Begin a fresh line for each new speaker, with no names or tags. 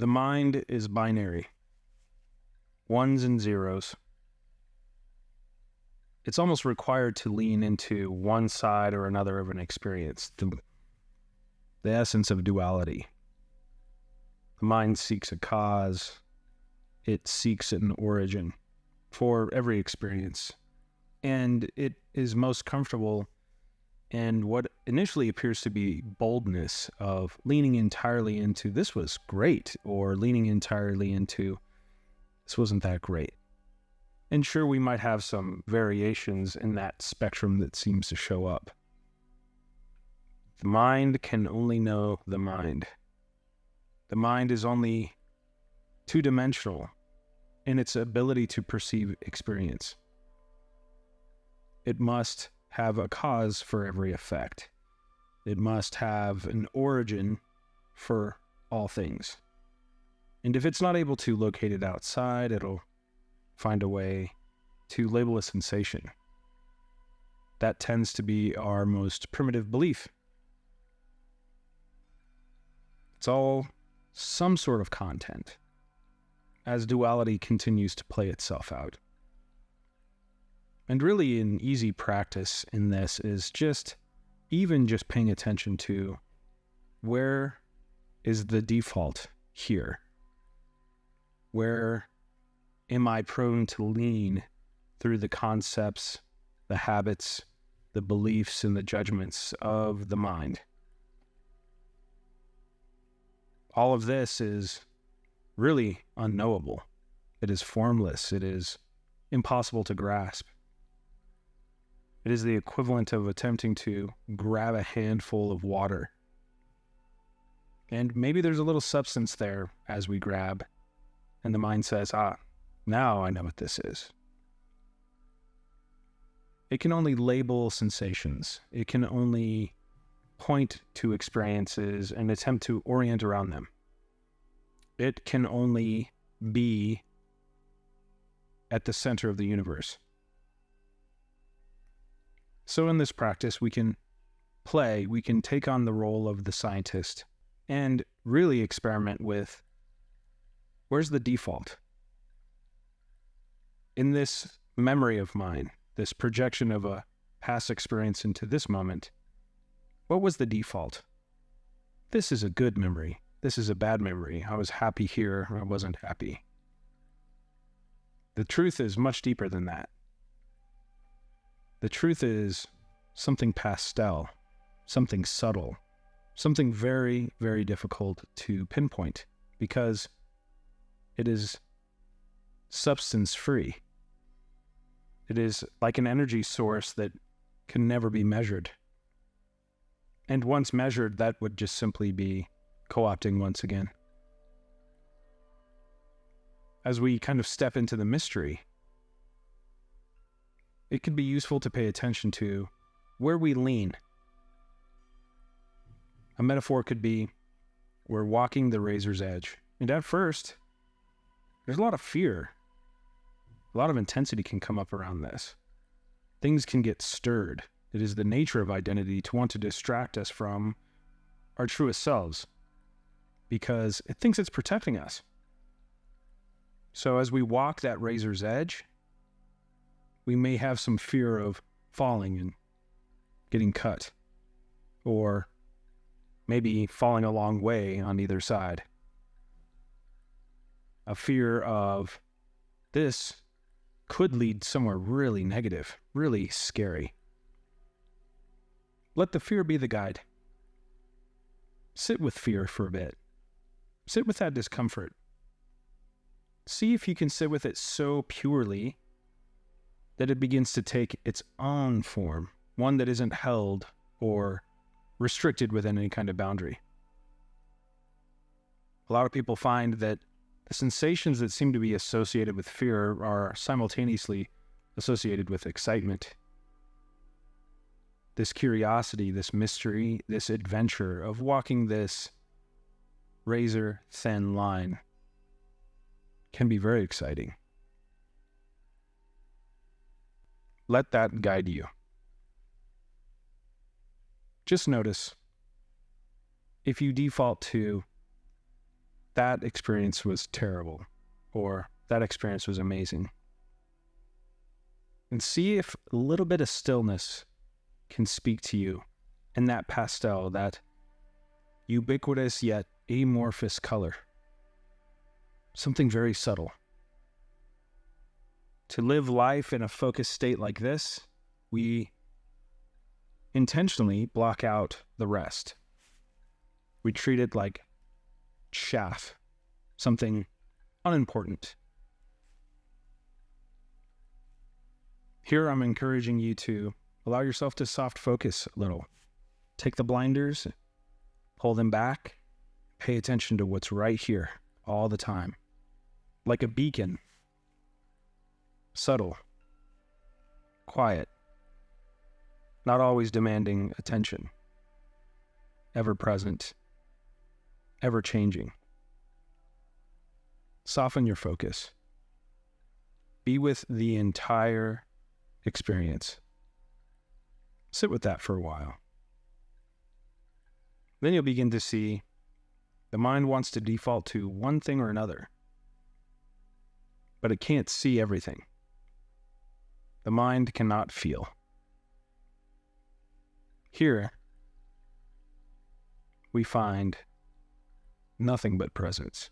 The mind is binary, ones and zeros. It's almost required to lean into one side or another of an experience, the essence of duality. The mind seeks a cause, it seeks an origin for every experience, and it is most comfortable in what initially appears to be boldness of leaning entirely into this was great, or leaning entirely into this wasn't that great. And sure, we might have some variations in that spectrum that seems to show up. The mind can only know the mind. The mind is only two-dimensional in its ability to perceive experience. It must have a cause for every effect. It must have an origin for all things. And if it's not able to locate it outside, it'll find a way to label a sensation. That tends to be our most primitive belief. It's all some sort of content as duality continues to play itself out. And really an easy practice in this is just paying attention to where is the default here? Where am I prone to lean through the concepts, the habits, the beliefs, and the judgments of the mind? All of this is really unknowable. It is formless. It is impossible to grasp. It is the equivalent of attempting to grab a handful of water. And maybe there's a little substance there as we grab, and the mind says, now I know what this is. It can only label sensations. It can only point to experiences and attempt to orient around them. It can only be at the center of the universe. So in this practice, we can take on the role of the scientist and really experiment with where's the default? In this memory of mine, this projection of a past experience into this moment, what was the default? This is a good memory. This is a bad memory. I was happy here, or I wasn't happy. The truth is much deeper than that. The truth is something pastel, something subtle, something very, very difficult to pinpoint because it is substance-free. It is like an energy source that can never be measured. And once measured, that would just simply be co-opting once again. As we kind of step into the mystery, it can be useful to pay attention to where we lean. A metaphor could be we're walking the razor's edge. And at first, there's a lot of fear. A lot of intensity can come up around this. Things can get stirred. It is the nature of identity to want to distract us from our truest selves because it thinks it's protecting us. So as we walk that razor's edge, we may have some fear of falling and getting cut, or maybe falling a long way on either side. A fear of this could lead somewhere really negative, really scary. Let the fear be the guide. Sit with fear for a bit. Sit with that discomfort. See if you can sit with it so purely that it begins to take its own form, one that isn't held or restricted within any kind of boundary. A lot of people find that the sensations that seem to be associated with fear are simultaneously associated with excitement. This curiosity, this mystery, this adventure of walking this razor-thin line can be very exciting. Let that guide you. Just notice if you default to that experience was terrible, or that experience was amazing. And see if a little bit of stillness can speak to you in that pastel, that ubiquitous yet amorphous color. Something very subtle. To live life in a focused state like this, we intentionally block out the rest. We treat it like chaff, something unimportant. Here I'm encouraging you to allow yourself to soft focus a little. Take the blinders, pull them back, pay attention to what's right here all the time. Like a beacon, subtle, quiet, not always demanding attention, ever present, ever changing. Soften your focus. Be with the entire experience. Sit with that for a while. Then you'll begin to see the mind wants to default to one thing or another, but it can't see everything. The mind cannot feel. Here, we find nothing but presence.